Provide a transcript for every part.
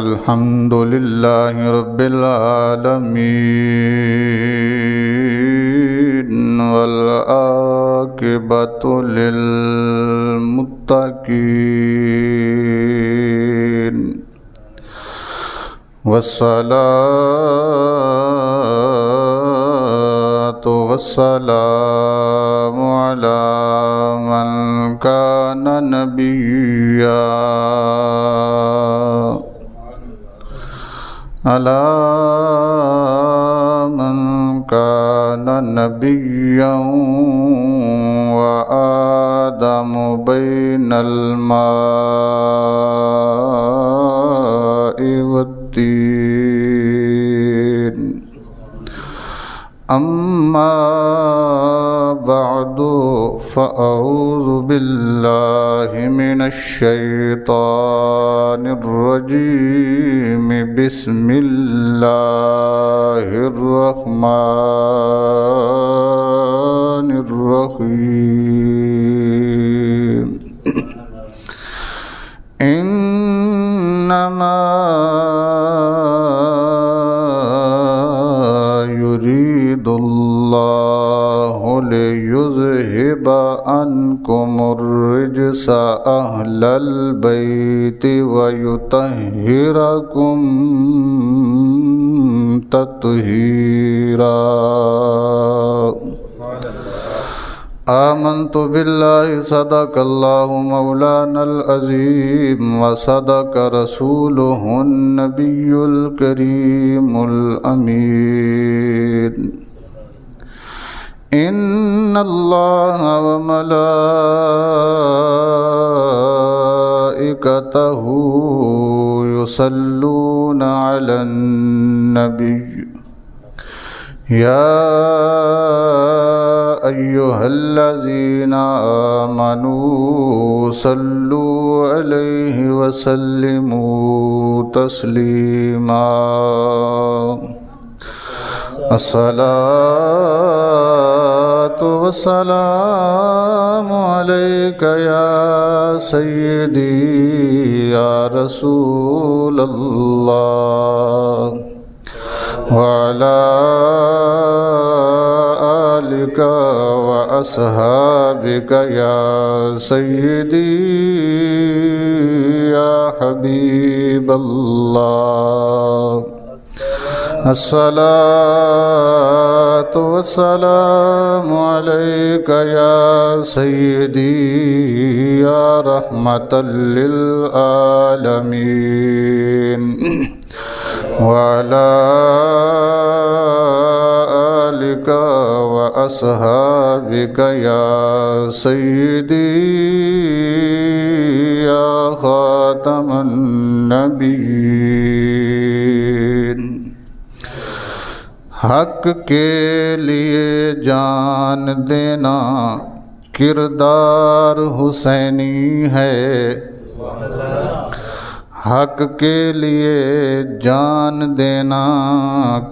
الحمد لله رب العالمين والعاقبة للمتقين والصلاة والسلام على من كان نبيا على من كان نبيا وآدم بين الماء والطين أما بعد فأعوذ بالله من الشيطان الرجيم بسم الله الرحمن الرحيم إنما يريد الله ليذهب عنكم الرجس أهل البيت ويطهركم تطهيرا آمنت بالله صدق الله مولانا العظيم وصدق رسوله النبي الكريم الأمين إن الله وملائكته يصلون على النبي يا أيها الذين آمنوا صلوا عليه وسلموا تسليما الصلاة والسلام عليك يا سيدي يا رسول الله وعلى آلك وأصحابك يا سيدي يا حبيب الله الصلاة والسلام عليك يا سيدي يا رحمة للعالمين وعلى آلك وأصحابك يا سيدي يا خاتم النبيين حق کے لیے جان دینا کردار حسینی ہے حق کے لیے جان دینا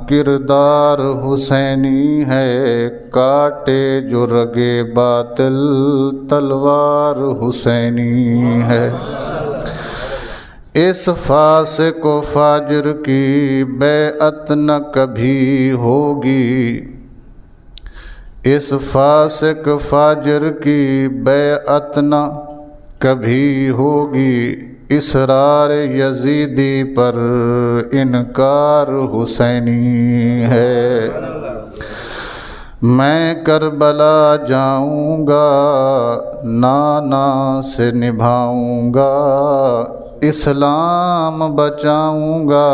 کردار حسینی ہے کاٹے جو رگے باطل تلوار حسینی ہے اس فاسق و فاجر کی بیعت نہ کبھی ہوگی اس فاسق فاجر کی بیعت نہ کبھی ہوگی اسرار یزیدی پر انکار حسینی ہے میں کربلا جاؤں گا نانا سے نبھاؤں گا اسلام بچاؤں گا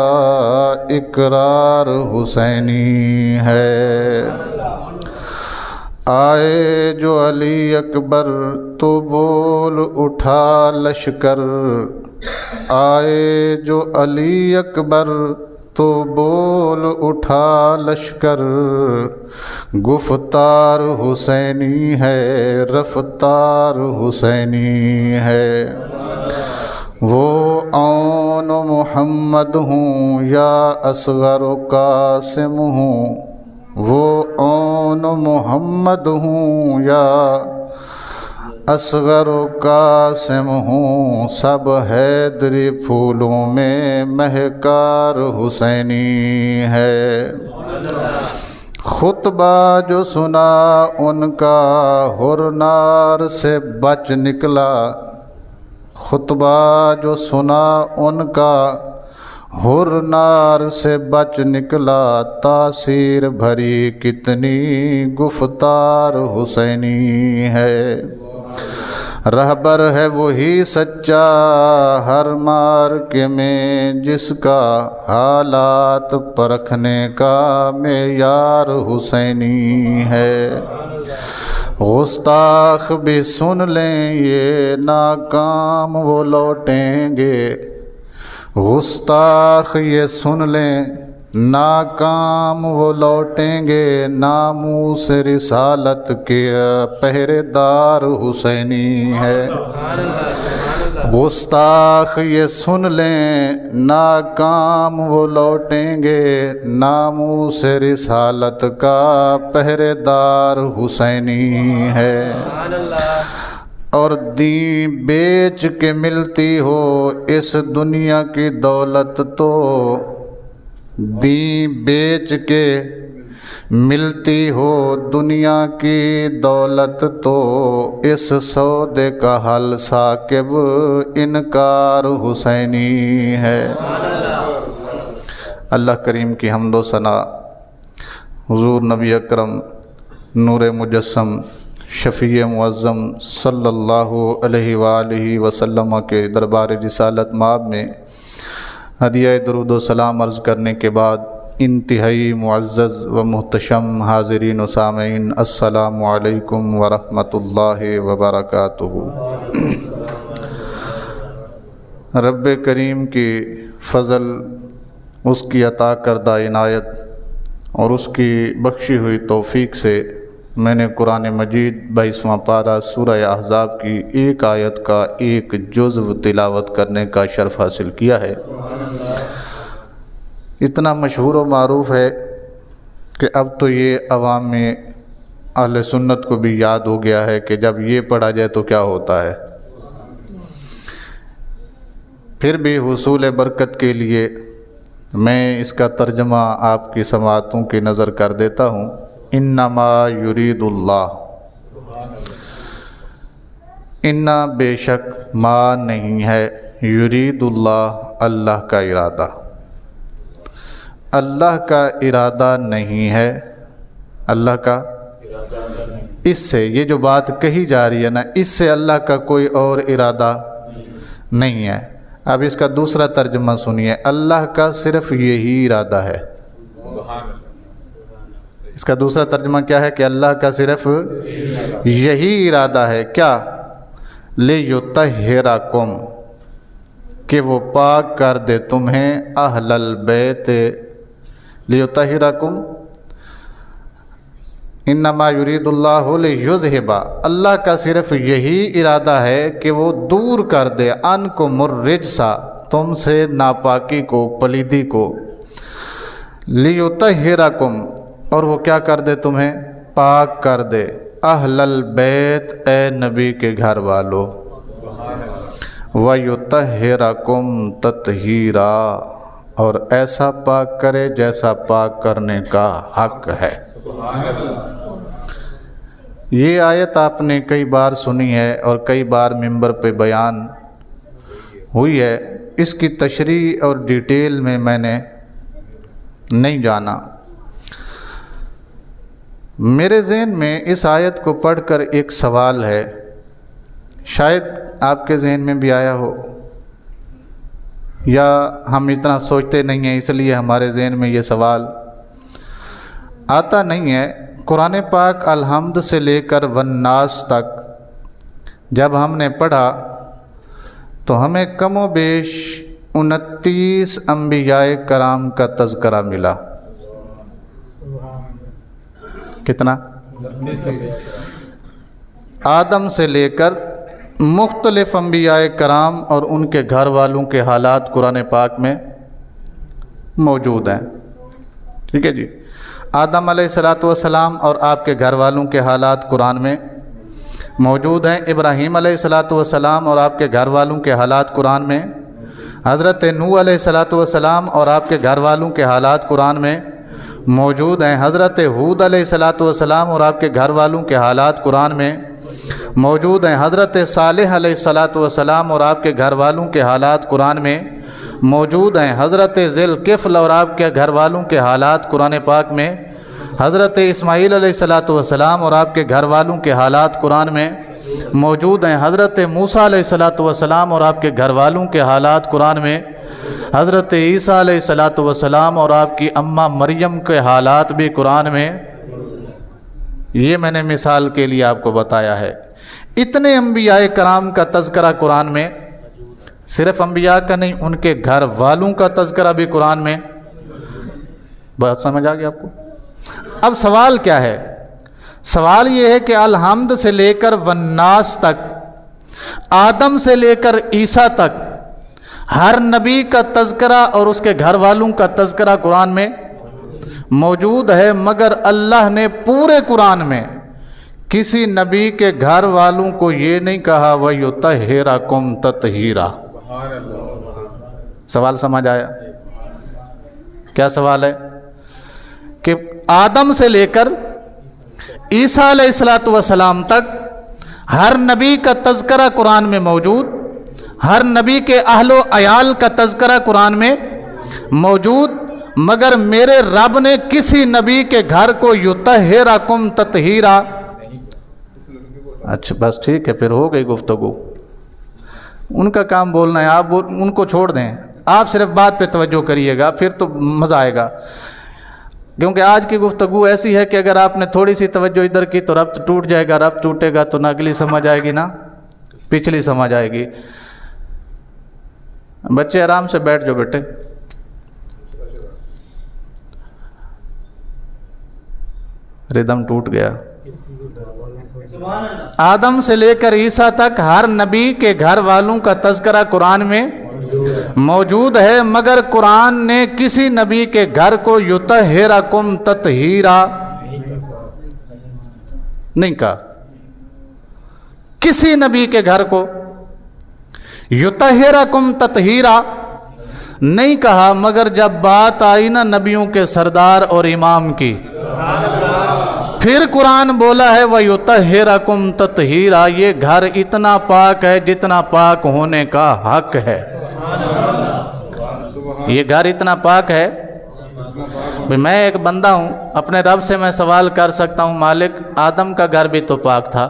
اقرار حسینی ہے آئے جو علی اکبر تو بول اٹھا لشکر آئے جو علی اکبر تو بول اٹھا لشکر گفتار حسینی ہے رفتار حسینی ہے وہ اون محمد ہوں یا اصغر و قاسم ہوں وہ اون محمد ہوں یا اصغر و قاسم ہوں سب حیدری پھولوں میں مہکار حسینی ہے۔ خطبہ جو سنا ان کا ہرنار سے بچ نکلا، خطبہ جو سنا ان کا ہرنار سے بچ نکلا، تاثیر بھری کتنی گفتار حسینی ہے۔ رہبر ہے وہی سچا ہر مارکے میں، جس کا حالات پرکھنے کا معیار حسینی ہے۔ گستاخ بھی سن لیں یہ ناکام وہ لوٹیں گے، گستاخ یہ سن لیں ناکام وہ لوٹیں گے، ناموس رسالت کے پہرے دار حسینی ہے۔ گستاخ یہ سن لیں ناکام وہ لوٹیں گے، ناموس رسالت کا پہرے دار حسینی ہے۔ اور دین بیچ کے ملتی ہو اس دنیا کی دولت تو، دین بیچ کے ملتی ہو دنیا کی دولت تو، اس سودے کا حل ثاقب انکار حسینی ہے۔ اللہ کریم کی حمد و ثنا حضور نبی اکرم نور مجسم شفیع معظم صلی اللہ علیہ وآلہ وسلم کے دربار رسالت مآب میں ہدیہ درود و سلام عرض کرنے کے بعد، انتہائی معزز و محتشم حاضرین و سامعین، السلام علیکم ورحمۃ اللہ وبرکاتہ۔ رب کریم کی فضل، اس کی عطا کردہ عنایت اور اس کی بخشی ہوئی توفیق سے میں نے قرآن مجید 22واں پارہ سورہ احزاب کی ایک آیت کا ایک جزو تلاوت کرنے کا شرف حاصل کیا ہے۔ اتنا مشہور و معروف ہے کہ اب تو یہ عوام میں اہل سنت کو بھی یاد ہو گیا ہے کہ جب یہ پڑھا جائے تو کیا ہوتا ہے۔ پھر بھی حصول برکت کے لیے میں اس کا ترجمہ آپ کی سماعتوں کی نظر کر دیتا ہوں۔ انما یرید اللہ، انا بے شک ما نہیں ہے، یرید اللہ اللہ کا ارادہ، اللہ کا ارادہ نہیں ہے، اللہ کا اس سے یہ جو بات کہی جا رہی ہے نا، اس سے اللہ کا کوئی اور ارادہ نہیں ہے۔ اب اس کا دوسرا ترجمہ سنیے، اللہ کا صرف یہی ارادہ ہے۔ اس کا دوسرا ترجمہ کیا ہے کہ اللہ کا صرف یہی ارادہ ہے، کیا؟ لِیُطَہِّرَکُمْ، کہ وہ پاک کر دے تمہیں، اہل البیت، لِیُطَہِّرَکُمْ، انما یرید اللہ لیذہب، اللہ کا صرف یہی ارادہ ہے کہ وہ دور کر دے عنکم الرجس، تم سے ناپاکی کو، پلیدی کو، لیطہرکم، اور وہ کیا کر دے تمہیں؟ پاک کر دے، اہل البیت، اے نبی کے گھر والو، ویطہرکم تطہیرا، اور ایسا پاک کرے جیسا پاک کرنے کا حق ہے۔ یہ آیت آپ نے کئی بار سنی ہے اور کئی بار ممبر پہ بیان ہوئی ہے، اس کی تشریح اور ڈیٹیل میں نے نہیں جانا۔ میرے ذہن میں اس آیت کو پڑھ کر ایک سوال ہے، شاید آپ کے ذہن میں بھی آیا ہو، یا ہم اتنا سوچتے نہیں ہیں اس لیے ہمارے ذہن میں یہ سوال آتا نہیں ہے۔ قرآن پاک الحمد سے لے کر والناس تک جب ہم نے پڑھا تو ہمیں کم و بیش 29 انبیاء کرام کا تذکرہ ملا۔ کتنا؟ آدم سے لے کر مختلف انبیاء کرام اور ان کے گھر والوں کے حالات قرآن پاک میں موجود ہیں۔ ٹھیک ہے جی، آدم علیہ الصلوۃ والسلام اور آپ کے گھر والوں کے حالات قرآن میں موجود ہیں ابراہیم علیہ الصلاۃ والسلام اور آپ کے گھر والوں کے حالات قرآن میں، حضرت نوح علیہ الصلاۃ والسلام اور آپ کے گھر والوں کے حالات قرآن میں موجود ہیں، حضرت ہود علیہ الصلاۃ والسلام اور آپ کے گھر والوں کے حالات قرآن میں موجود ہیں، حضرت صالح علیہ الصلاۃ والسلام اور آپ کے گھر والوں کے حالات قرآن میں موجود ہیں، حضرت ذی الکفل اور آپ کے گھر والوں کے حالات قرآن پاک میں، حضرت اسماعیل علیہ الصلاۃ والسلام اور آپ کے گھر والوں کے حالات قرآن میں موجود ہیں، حضرت موسیٰ علیہ الصلاۃ والسلام اور آپ کے گھر والوں کے حالات قرآن میں، حضرت عیسیٰ علیہ الصلاۃ والسلام اور آپ کی اماں مریم کے حالات بھی قرآن میں۔ یہ میں نے مثال کے لیے آپ کو بتایا ہے۔ اتنے انبیاء کرام کا تذکرہ قرآن میں، صرف انبیاء کا نہیں، ان کے گھر والوں کا تذکرہ بھی قرآن میں۔ بات سمجھ آ گئی آپ کو؟ اب سوال کیا ہے؟ سوال یہ ہے کہ الحمد سے لے کر والناس تک، آدم سے لے کر عیسیٰ تک ہر نبی کا تذکرہ اور اس کے گھر والوں کا تذکرہ قرآن میں موجود ہے، مگر اللہ نے پورے قرآن میں کسی نبی کے گھر والوں کو یہ نہیں کہا وَيُطَهِّرَكُمْ تَطْهِيرًا۔ سوال سمجھ آیا؟ کیا سوال ہے؟ کہ آدم سے لے کر عیسیٰ علیہ الصلاۃ والسلام تک ہر نبی کا تذکرہ قرآن میں موجود، ہر نبی کے اہل و عیال کا تذکرہ قرآن میں موجود، مگر میرے رب نے کسی نبی کے گھر کو یطہرکم تطہیرا۔ اچھا بس ٹھیک ہے، پھر ہو گئی گفتگو، ان کا کام بولنا ہے، آپ ان کو چھوڑ دیں، آپ صرف بات پہ توجہ کریے گا، پھر تو مزہ آئے گا۔ کیونکہ آج کی گفتگو ایسی ہے کہ اگر آپ نے تھوڑی سی توجہ ادھر کی تو ربط ٹوٹ جائے گا، ربط ٹوٹے گا تو نہ اگلی سمجھ آئے گی نہ پچھلی سمجھ آئے گی۔ بچے آرام سے بیٹھ جاؤ بیٹے۔ ردم ٹوٹ گیا۔ آدم سے لے کر عیسیٰ تک ہر نبی کے گھر والوں کا تذکرہ قرآن میں موجود ہے، مگر قرآن نے کسی نبی کے گھر کو یطہرکم تطہیرا نہیں کہا، کسی نبی کے گھر کو یطہرکم تطہیرا نہیں کہا، مگر جب بات آئی نا نبیوں کے سردار اور امام کی، پھر قرآن بولا ہے وَيُطَهِّرَكُمْ تَطْهِيرًا، یہ گھر اتنا پاک ہے جتنا پاک ہونے کا حق ہے۔ یہ گھر اتنا پاک ہے، میں ایک بندہ ہوں، اپنے رب سے میں سوال کر سکتا ہوں، مالک آدم کا گھر بھی تو پاک تھا،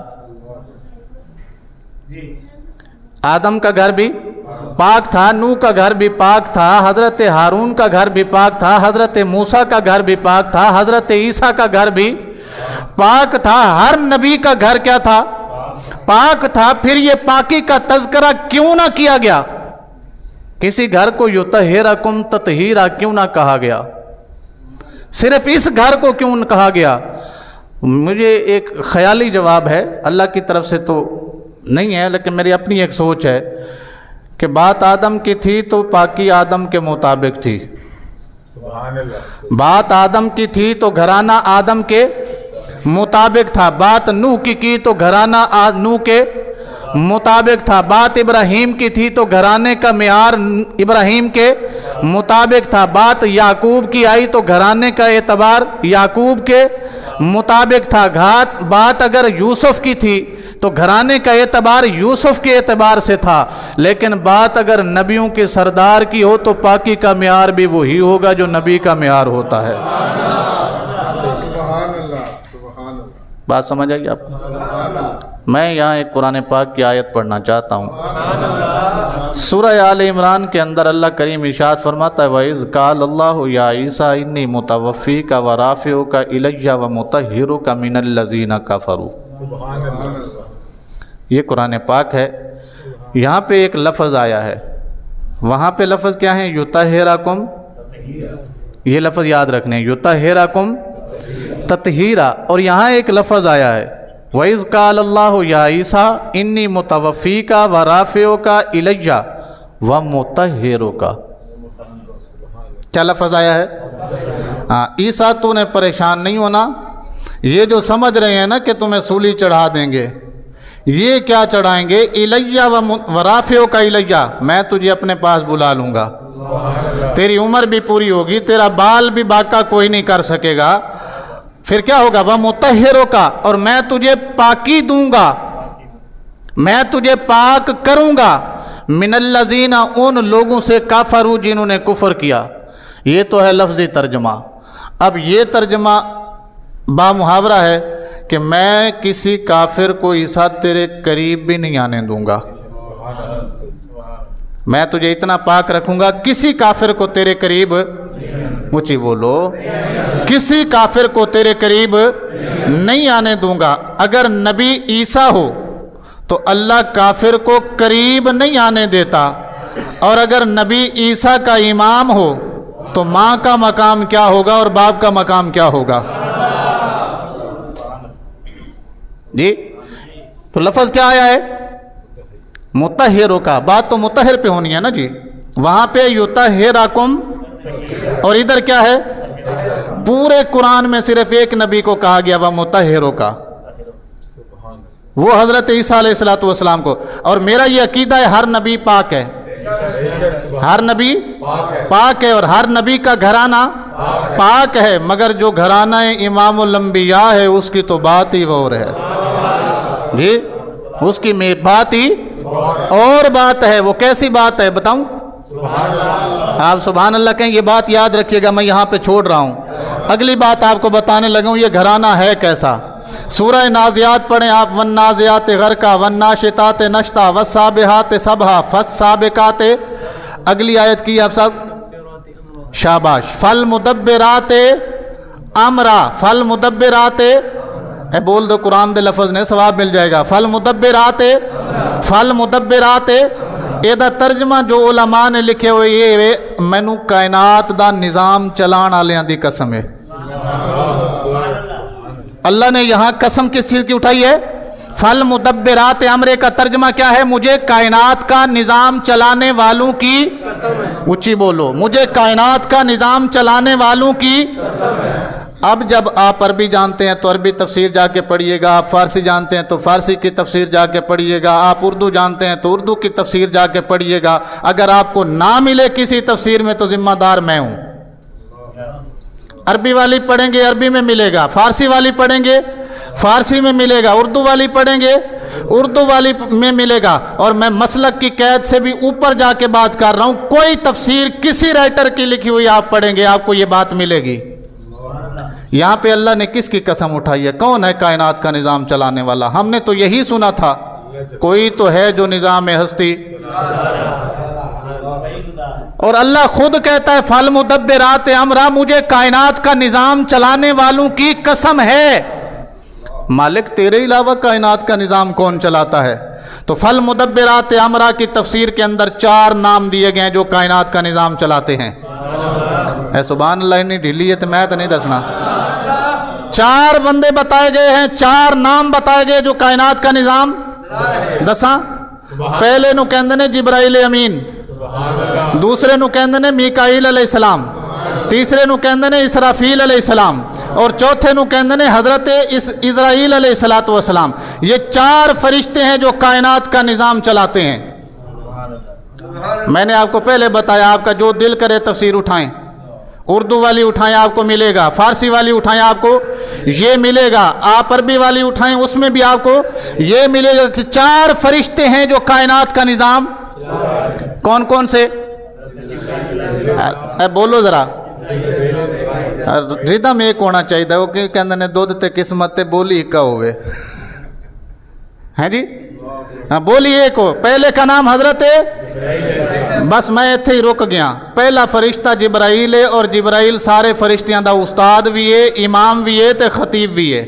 آدم کا گھر بھی پاک تھا، نوح کا گھر بھی پاک تھا، حضرت ہارون کا گھر بھی پاک تھا، حضرت موسیٰ کا گھر بھی پاک تھا، حضرت عیسیٰ کا گھر بھی پاک تھا، ہر نبی کا گھر کیا تھا؟ پاک تھا۔ پھر یہ پاکی کا تذکرہ کیوں نہ کیا گیا؟ کسی گھر کو یطہرکم تطہیرا کیوں نہ کہا گیا؟ صرف اس گھر کو کیوں نہ کہا گیا؟ مجھے ایک خیالی جواب ہے، اللہ کی طرف سے تو نہیں ہے، لیکن میری اپنی ایک سوچ ہے کہ بات آدم کی تھی تو پاکی آدم کے مطابق تھی، بات آدم کی تھی تو گھرانہ آدم کے مطابق تھا، بات نوح کی تو گھرانہ نوح کے مطابق تھا، بات ابراہیم کی تھی تو گھرانے کا معیار ابراہیم کے مطابق تھا، بات یعقوب کی آئی تو گھرانے کا اعتبار یعقوب کے مطابق تھا، بات اگر یوسف کی تھی تو گھرانے کا اعتبار یوسف کے اعتبار سے تھا، لیکن بات اگر نبیوں کے سردار کی ہو تو پاکی کا معیار بھی وہی ہوگا جو نبی کا معیار ہوتا ہے۔ بات سمجھ آئی آپ کو؟ میں یہاں ایک قرآن پاک کی آیت پڑھنا چاہتا ہوں۔ سورہ آل عمران کے اندر اللہ کریم ارشاد فرماتا ہے وَإِذْ قَالَ اللَّهُ يَا عِيسَىٰ إِنِّي مُتَوَفِّيكَ وَرَافِعُكَ إِلَيَّ وَمُطَهِّرُكَ مِنَ الَّذِينَ كَفَرُوا۔ یہ قرآن پاک ہے، یہاں پہ ایک لفظ آیا ہے، وہاں پہ لفظ کیا ہے؟ یطہرکم، یہ لفظ یاد رکھنے، یطہرکم تطہیرا، اور یہاں ایک لفظ آیا ہے وَإِذْ قَالَ اللَّهُ يَا عِيسَىٰ إِنِّي مُتَوَفِّيكَ وَرَافِعُكَ إِلَيَّ وَمُطَهِّرُكَ۔ کیا لفظ آیا ہے؟ عیسیٰ تو نے پریشان نہیں ہونا، یہ جو سمجھ رہے ہیں نا کہ تمہیں سولی چڑھا دیں گے، یہ کیا چڑھائیں گے؟ الیہ ورافعو کا الیہ، میں تجھے اپنے پاس بلا لوں گا، تیری عمر بھی پوری ہوگی، تیرا بال بھی باقا کوئی نہیں کر سکے گا، پھر کیا ہوگا؟ ومطہرو کا، اور میں تجھے پاکی دوں گا، میں تجھے پاک کروں گا، من الذین، ان لوگوں سے، کفروا، جنہوں نے کفر کیا۔ یہ تو ہے لفظی ترجمہ۔ اب یہ ترجمہ با محاورہ ہے کہ میں کسی کافر کو عیسیٰ تیرے قریب بھی نہیں آنے دوں گا، میں تجھے اتنا پاک رکھوں گا کسی کافر کو تیرے قریب، اونچی بولو، کسی کافر کو تیرے قریب نہیں آنے دوں گا۔ اگر نبی عیسیٰ ہو تو اللہ کافر کو قریب نہیں آنے دیتا، اور اگر نبی عیسیٰ کا امام ہو تو ماں کا مقام کیا ہوگا اور باپ کا مقام کیا ہوگا؟ جی تو لفظ کیا آیا ہے؟ مطہروں کا، بات تو مطہر پہ ہونی ہے نا جی، وہاں پہ یطہرکم، اور ادھر کیا ہے؟ پورے قرآن میں صرف ایک نبی کو کہا گیا، وہ مطہروں کا، وہ حضرت عیسیٰ علیہ السلام کو۔ اور میرا یہ عقیدہ ہے ہر نبی پاک ہے، ہر نبی پاک ہے، اور ہر نبی کا گھرانہ پاک ہے، مگر جو گھرانہ امام الانبیاء ہے اس کی تو بات ہی اور ہے جی، اس کی بات ہی اور بات ہے۔ وہ کیسی بات ہے بتاؤں؟ آپ سبحان اللہ کہیں، یہ بات یاد رکھیے گا، میں یہاں پہ چھوڑ رہا ہوں، اگلی بات آپ کو بتانے لگا ہوں یہ گھرانہ ہے کیسا۔ سورہ نازعات پڑھیں آپ، والنازعات غرقا والناشطات نشطا والسابحات سبحا فالسابقات، اگلی آیت کی آپ سب شاباش، فالمدبرات امرا، فالمدبرات، بول دو قرآن دے لفظ نے ثواب مل جائے گا، فالمدبرات، فالمدبرات، یہ ترجمہ جو علماء نے لکھے ہوئے یہ مینو کائنات دا نظام چلان والوں دی قسم ہے۔ اللہ نے یہاں قسم کس چیز کی اٹھائی ہے؟ فالمدبرات امرے کا ترجمہ کیا ہے؟ مجھے کائنات کا نظام چلانے والوں کی، اونچی بولو، مجھے کائنات کا نظام چلانے والوں کی۔ اب جب آپ عربی جانتے ہیں تو عربی تفسیر جا کے پڑھیے گا، آپ فارسی جانتے ہیں تو فارسی کی تفسیر جا کے پڑھیے گا، آپ اردو جانتے ہیں تو اردو کی تفسیر جا کے پڑھیے گا۔ اگر آپ کو نہ ملے کسی تفسیر میں تو ذمہ دار میں ہوں۔ عربی والی پڑھیں گے عربی میں ملے گا، فارسی والی پڑھیں گے فارسی میں ملے گا، اردو والی پڑھیں گے اردو والی میں ملے گا۔ اور میں مسلک کی قید سے بھی اوپر جا کے بات کر رہا ہوں، کوئی تفسیر کسی رائٹر کی لکھی ہوئی آپ پڑھیں گے آپ کو یہ بات ملے گی۔ یہاں پہ اللہ نے کس کی قسم اٹھائی ہے؟ کون ہے کائنات کا نظام چلانے والا؟ ہم نے تو یہی سنا تھا، کوئی تو ہے جو نظام ہستی، اور اللہ خود کہتا ہے فالمدبرات امرا، مجھے کائنات کا نظام چلانے والوں کی قسم ہے۔ مالک تیرے علاوہ کائنات کا نظام کون چلاتا ہے؟ تو فالمدبرات امرا کی تفسیر کے اندر 4 نام دیے گئے ہیں جو کائنات کا نظام چلاتے ہیں۔ اے سبحان اللہ، نہیں ڈھیلی ہے تو میں تو نہیں دسنا۔ 4 بندے بتائے گئے ہیں، 4 نام بتائے گئے جو کائنات کا نظام دساں۔ پہلے نو کہندے نے جبرائیل امین، دوسرے نو کہندے نے میکائیل علیہ السلام، تیسرے نو کہندے نے اسرافیل علیہ السلام، اور چوتھے نو کہندے نے حضرت اسرائیل علیہ السلام۔ یہ 4 فرشتے ہیں جو کائنات کا نظام چلاتے ہیں۔ میں نے آپ کو پہلے بتایا، آپ کا جو دل کرے تفسیر اٹھائیں، اردو والی اٹھائیں آپ کو ملے گا، فارسی والی اٹھائیں آپ کو یہ ملے گا، آپ عربی والی اٹھائیں اس میں بھی آپ کو یہ ملے گا کہ 4 فرشتے ہیں جو کائنات کا نظام، کون کون سے؟ بولو ذرا، ردم ایک ہونا چاہیے، وہ کہندے نے دودھ تے قسمت تے بولی ایک ہوئے ہیں جی، بولی ایک ہو۔ پہلے کا نام حضرت، بس میں ایتھے ہی رک گیا، پہلا فرشتہ جبرائیل ہے، اور جبرائیل سارے فرشتیاں دا استاد بھی ہے، امام بھی ہے تے خطیب بھی ہے۔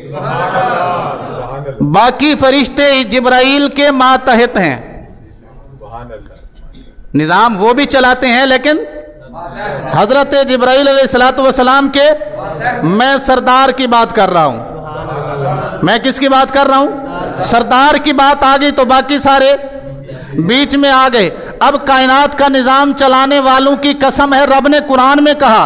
باقی فرشتے جبرائیل کے ماتحت ہیں، نظام وہ بھی چلاتے ہیں، لیکن حضرت جبرائیل علیہ السلام کے، میں سردار کی بات کر رہا ہوں۔ میں کس کی بات کر رہا ہوں؟ سردار کی بات آ گئی تو باقی سارے بیچ میں آ گئے۔ اب کائنات کا نظام چلانے والوں کی قسم ہے، رب نے قرآن میں کہا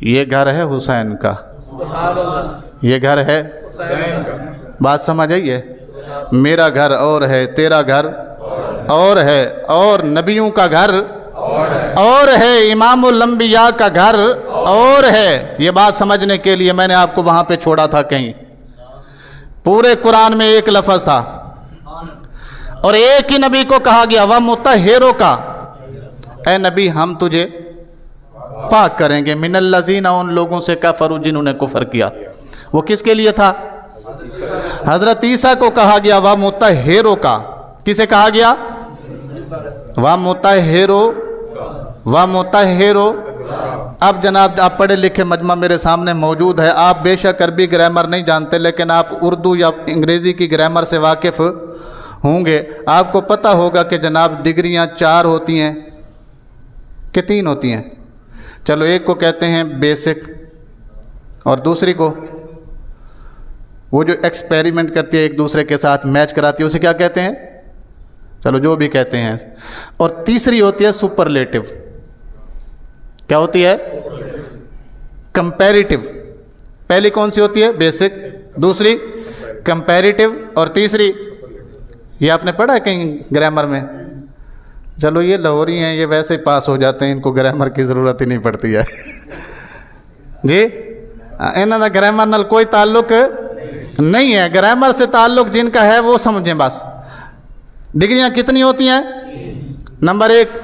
یہ گھر ہے حسین کا، یہ گھر ہے بات سمجھ آئیے، میرا گھر اور ہے، تیرا گھر اور ہے، اور نبیوں کا گھر اور ہے، امام الانبیاء کا گھر اور ہے۔ یہ بات سمجھنے کے لیے میں نے آپ کو وہاں پہ چھوڑا تھا، کہیں پورے قرآن میں ایک لفظ تھا اور ایک ہی نبی کو کہا گیا وَمُطَہِّرُ کا، اے نبی ہم تجھے پاک کریں گے من الذین، ان لوگوں سے کفروا جنہوں نے کفر کیا۔ وہ کس کے لیے تھا؟ حضرت عیسیٰ کو کہا گیا وَمُطَہِّرُ کا، کسے کہا گیا؟ وَمُطَہِّرُ۔ اب جناب آپ پڑھے لکھے مجمع میرے سامنے موجود ہے، آپ بے شک عربی گرامر نہیں جانتے لیکن آپ اردو یا انگریزی کی گرامر سے واقف ہوں گے، آپ کو پتہ ہوگا کہ جناب ڈگریاں 4 ہوتی ہیں کہ 3 ہوتی ہیں؟ چلو ایک کو کہتے ہیں بیسک، اور دوسری کو وہ جو ایکسپیریمنٹ کرتی ہے ایک دوسرے کے ساتھ میچ کراتی ہے اسے کیا کہتے ہیں؟ چلو جو بھی کہتے ہیں، اور تیسری ہوتی ہے سپرلیٹو۔ کیا ہوتی ہے؟ کمپیریٹو۔ پہلی کون سی ہوتی ہے؟ بیسک، دوسری کمپیریٹو، اور تیسری یہ آپ نے پڑھا ہے کہیں گرامر میں؟ چلو یہ لاہوری ہیں، یہ ویسے ہی پاس ہو جاتے ہیں، ان کو گرامر کی ضرورت ہی نہیں پڑتی ہے جی، انہوں نے گرامر نال کوئی تعلق نہیں ہے، گرامر سے تعلق جن کا ہے وہ سمجھیں بس۔ ڈگریاں کتنی ہوتی ہیں؟ نمبر 1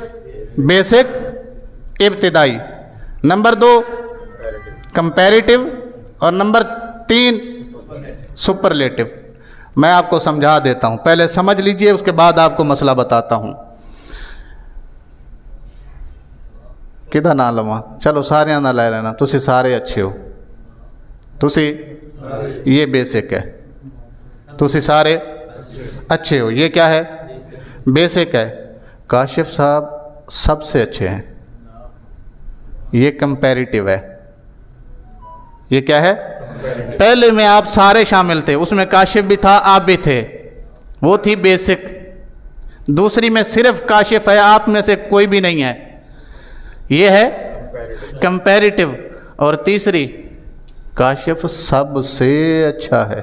بیسک ابتدائی، نمبر 2 کمپیریٹو، اور نمبر 3 سپرلیٹو۔ میں آپ کو سمجھا دیتا ہوں، پہلے سمجھ لیجئے اس کے بعد آپ کو مسئلہ بتاتا ہوں۔ کدھر نہ لواں، چلو سارے نہ لے لینا، تسی سارے اچھے ہو، تسی یہ بیسک ہے، تسی سارے اچھے ہو، یہ کیا ہے؟ بیسک ہے۔ کاشف صاحب سب سے اچھے ہیں، یہ کمپیریٹو ہے۔ یہ کیا ہے؟ پہلے میں آپ سارے شامل تھے، اس میں کاشف بھی تھا، آپ بھی تھے، وہ تھی بیسک۔ دوسری میں صرف کاشف ہے، آپ میں سے کوئی بھی نہیں ہے، یہ ہے کمپیریٹو۔ اور تیسری کاشف سب سے اچھا ہے،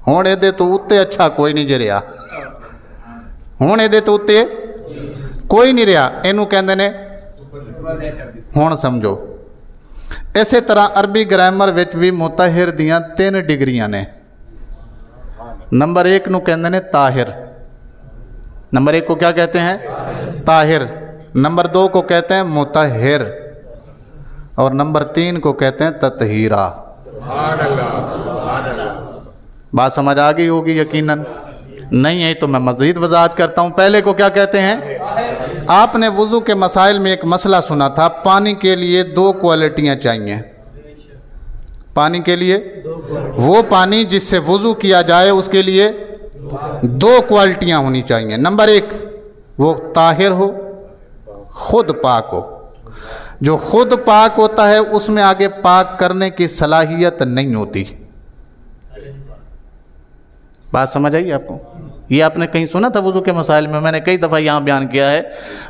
ہونے دے تو اتے اچھا کوئی نہیں جے رہا، ہونے دے تو اتے کوئی نہیں رہا، اینو کہندے نے ہون سمجھو۔ اسی طرح عربی گرامر وچ بھی مطہر دیاں 3 ڈگریاں نے۔ نمبر 1 نو کہندے نے طاہر، نمبر 1 کو کیا کہتے ہیں؟ طاہر۔ نمبر 2 کو کہتے ہیں مطہر، اور نمبر 3 کو کہتے ہیں تطہیرہ۔ بات سمجھ آ گئی ہوگی یقیناً، نہیں ہے تو میں مزید وضاحت کرتا ہوں۔ پہلے کو کیا کہتے ہیں؟ آپ نے وضو کے مسائل میں ایک مسئلہ سنا تھا، پانی کے لیے 2 کوالٹیاں چاہیے۔ پانی کے لیے وہ پانی جس سے وضو کیا جائے اس کے لیے 2 کوالٹیاں ہونی چاہیے۔ نمبر 1 وہ طاہر ہو، خود پاک ہو۔ جو خود پاک ہوتا ہے اس میں آگے پاک کرنے کی صلاحیت نہیں ہوتی۔ بات سمجھ آئی آپ کو؟ یہ آپ نے کہیں سنا تھا وضو کے مسائل میں؟ میں نے کئی دفعہ یہاں بیان کیا ہے،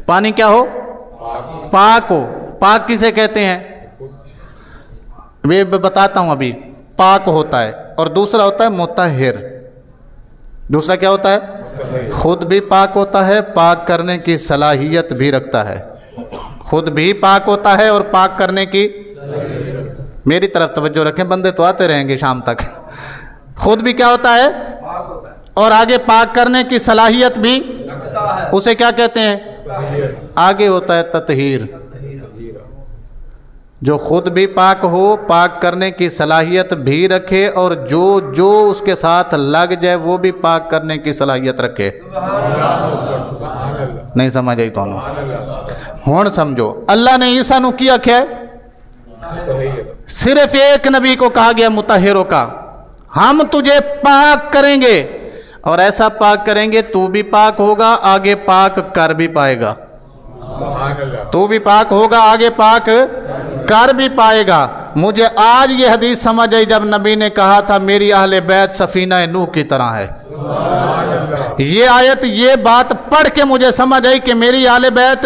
پانی کیا ہو؟ پاک ہو۔ پاک کسے کہتے ہیں؟ میں بتاتا ہوں ابھی۔ پاک ہوتا ہے، اور دوسرا ہوتا ہے مطہر۔ دوسرا کیا ہوتا ہے؟ خود بھی پاک ہوتا ہے، پاک کرنے کی صلاحیت بھی رکھتا ہے۔ خود بھی پاک ہوتا ہے اور پاک کرنے کی، میری طرف توجہ رکھیں، بندے تو آتے رہیں گے شام تک۔ خود بھی کیا ہوتا ہے؟ اور آگے پاک کرنے کی صلاحیت بھی، اسے کیا کہتے ہیں؟ آگے ہوتا ہے تطہیر۔ جو خود بھی پاک ہو، پاک کرنے کی صلاحیت بھی رکھے، اور جو اس کے ساتھ لگ جائے وہ بھی پاک کرنے کی صلاحیت رکھے۔ نہیں سمجھ آئی تو ہون سمجھو۔ اللہ نے عیسیٰ نو کیا کیا ہے؟ صرف ایک نبی کو کہا گیا مطہروں کا، ہم تجھے پاک کریں گے، اور ایسا پاک کریں گے تو بھی پاک ہوگا، آگے پاک کر بھی پائے گا۔ تو بھی پاک ہوگا، آگے پاک کر بھی پائے گا۔ مجھے آج یہ حدیث سمجھ آئی جب نبی نے کہا تھا میری اہل بیت سفینہ نوح کی طرح ہے۔ یہ آیت، یہ بات پڑھ کے مجھے سمجھ آئی کہ میری اہل بیت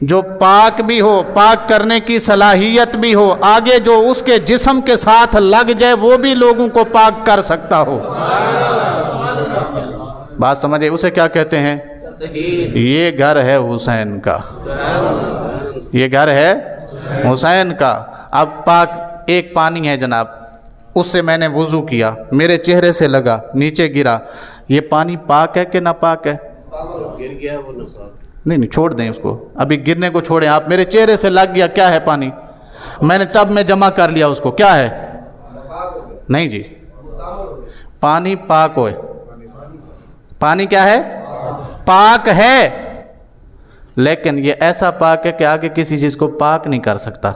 جو پاک بھی ہو, پاک کرنے کی صلاحیت بھی ہو, آگے جو اس کے جسم کے ساتھ لگ جائے وہ بھی لوگوں کو پاک کر سکتا ہو. بات سمجھے, اسے کیا کہتے ہیں؟ یہ گھر ہے حسین کا, یہ گھر ہے حسین کا. اب پاک ایک پانی ہے جناب, اس سے میں نے وضو کیا, میرے چہرے سے لگا, نیچے گرا, یہ پانی پاک ہے کہ ناپاک ہے؟ نہیں چھوڑ دیں اس کو, ابھی گرنے کو چھوڑیں. آپ میرے چہرے سے لگ گیا, کیا ہے پانی؟ میں نے ٹب میں جمع کر لیا اس کو, کیا ہے؟ نہیں جی, پانی پاک ہوئے, پانی کیا ہے؟ پاک ہے, لیکن یہ ایسا پاک ہے کہ آگے کسی چیز کو پاک نہیں کر سکتا.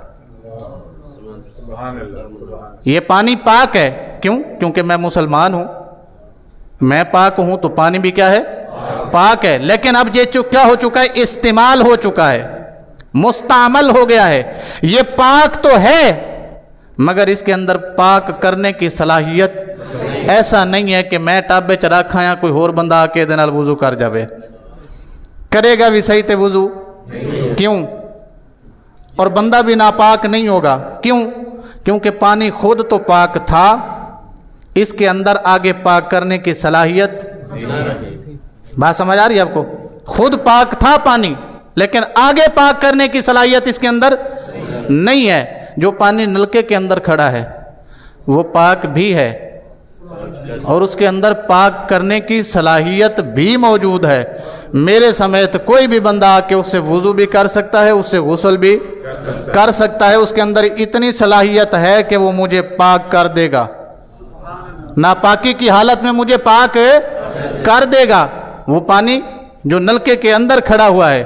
یہ پانی پاک ہے, کیوں؟ کیونکہ میں مسلمان ہوں, میں پاک ہوں, تو پانی بھی کیا ہے؟ پاک ہے. لیکن اب یہ کیا ہو چکا ہے؟ استعمال ہو چکا ہے, مستعمل ہو گیا ہے. یہ پاک تو ہے مگر اس کے اندر پاک کرنے کی صلاحیت ایسا نہیں ہے کہ میں ٹابے چ رکھا یا کوئی اور بندہ آ کے دے وضو کر جاوے. کرے گا بھی صحیح تے وضو؟ کیوں؟ اور بندہ بھی ناپاک نہیں ہوگا, کیوں؟ کیونکہ پانی خود تو پاک تھا, اس کے اندر آگے پاک کرنے کی صلاحیت. بات سمجھ آ رہی ہے آپ کو؟ خود پاک تھا پانی, لیکن آگے پاک کرنے کی صلاحیت اس کے اندر نہیں ہے. جو پانی نلکے کے اندر کھڑا ہے وہ پاک بھی ہے, اور اس کے اندر پاک کرنے کی صلاحیت بھی موجود ہے. میرے سمیت کوئی بھی بندہ آ کے اس سے وضو بھی کر سکتا ہے, اس سے غسل بھی کر سکتا ہے. اس کے اندر اتنی صلاحیت ہے کہ وہ مجھے پاک کر دے گا, ناپاکی کی حالت میں مجھے پاک کر دے گا. وہ پانی جو نلکے کے اندر کھڑا ہوا ہے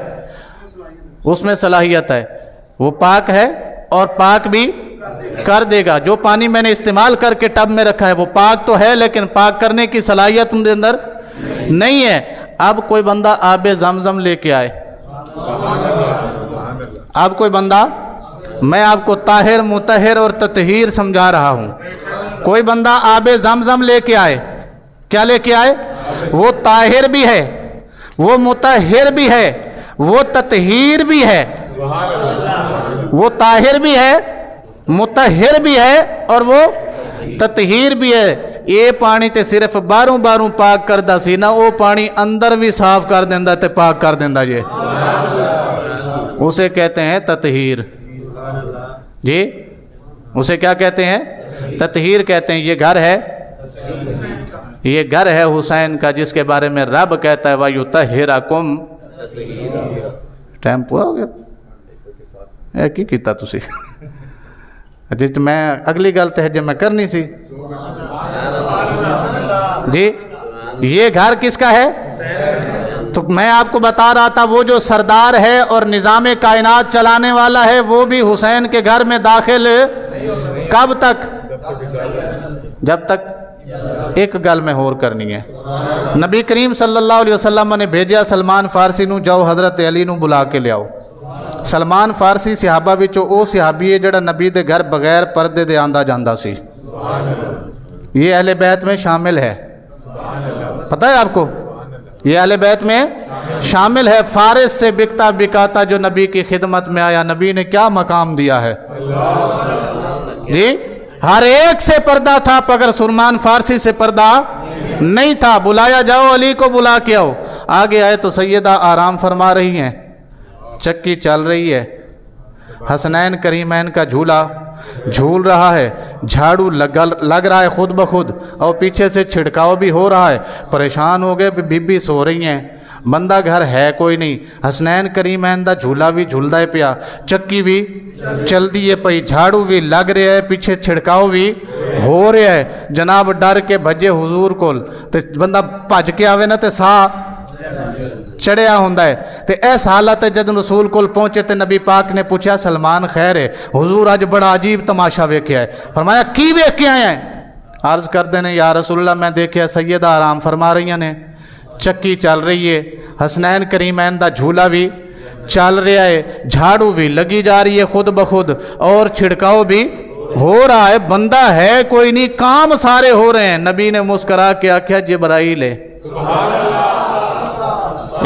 اس میں صلاحیت ہے, وہ پاک ہے اور پاک بھی کر دے گا. جو پانی میں نے استعمال کر کے ٹب میں رکھا ہے وہ پاک تو ہے, لیکن پاک کرنے کی صلاحیت ان کے اندر نہیں ہے. اب کوئی بندہ آب زمزم لے کے آئے, اب کوئی بندہ, میں آپ کو طاہر مطہر اور تطہیر سمجھا رہا ہوں, کوئی بندہ آب زمزم لے کے آئے, کیا لے کے آئے؟ وہ طاہر بھی ہے, وہ مطہر بھی ہے, وہ تطہیر بھی ہے. وہ طاہر بھی ہے, مطہر بھی ہے, اور وہ تطہیر بھی ہے. یہ پانی تے صرف باروں باروں پاک کردہ سی نا, وہ پانی اندر بھی صاف کر دیندہ تے پاک کر دیندہ. یہ اسے کہتے ہیں تطہیر. جی اسے کیا کہتے ہیں؟ تطہیر کہتے ہیں. یہ گھر ہے, یہ گھر ہے حسین کا, جس کے بارے میں رب کہتا ہے وَيُطَهِّرَكُمْ. ٹائم پورا ہو گیا کی کیتا تسی جی, تو میں اگلی گل تے جے میں کرنی سی جی. یہ گھر کس کا ہے؟ تو میں آپ کو بتا رہا تھا وہ جو سردار ہے اور نظام کائنات چلانے والا ہے وہ بھی حسین کے گھر میں داخل کب تک؟ جب تک ایک گل میں اور کرنی ہے. نبی کریم صلی اللہ علیہ وسلم نے بھیجیا سلمان فارسی نو, جاؤ حضرت علی نو بلا کے لے آؤ. سلمان فارسی صحابہ وچوں او صحابی ہے جڑا نبی دے گھر بغیر پردے دے آندا جاندا سی. یہ اہل بیت میں شامل ہے, پتہ ہے آپ کو؟ یہ اہل بیت میں شامل ہے. فارس سے بکتا بکاتا جو نبی کی خدمت میں آیا, نبی نے کیا مقام دیا ہے جی. ہر ایک سے پردہ تھا مگر سلمان فارسی سے پردہ نہیں تھا. بلایا جاؤ, علی کو بلا کے آؤ. آگے آئے تو سیدہ آرام فرما رہی ہیں, چکی چل رہی ہے, حسنین کریمین کا جھولا جھول رہا ہے, جھاڑو لگ رہا ہے خود بخود, اور پیچھے سے چھڑکاؤ بھی ہو رہا ہے. پریشان ہو گئے, بی بی سو رہی ہیں, بندہ گھر ہے کوئی نہیں. حسنین کریمین دا جھولا بھی جھولدا ہے پیا, چکی بھی چل دی ہے پئی, جھاڑو بھی لگ رہا ہے, پیچھے چھڑکاؤ بھی ہو رہا ہے. جناب ڈر کے بھجے حضور کول, تے بندہ بھج کے آوے نا تے ساہ چڑھیا ہوندا ہے. تے ایس حالت ہے جد رسول کول پہنچے تے نبی پاک نے پوچھا سلمان خیر ہے؟ حضور آج بڑا عجیب تماشا ویکھیا ہے. فرمایا کی ویکھ کے آئے ہیں؟ عرض کردے نے یا رسول اللہ میں دیکھیا سیدہ آرام فرما رہی نے, چکی چل رہی ہے, حسنین کریمین دا جھولا بھی چل رہا ہے, جھاڑو بھی لگی جا رہی ہے خود بخود, اور چھڑکاؤ بھی ہو رہا ہے. بندہ ہے کوئی نہیں, کام سارے ہو رہے ہیں. نبی نے مسکرا کے آکھیا جبرائیل ہے.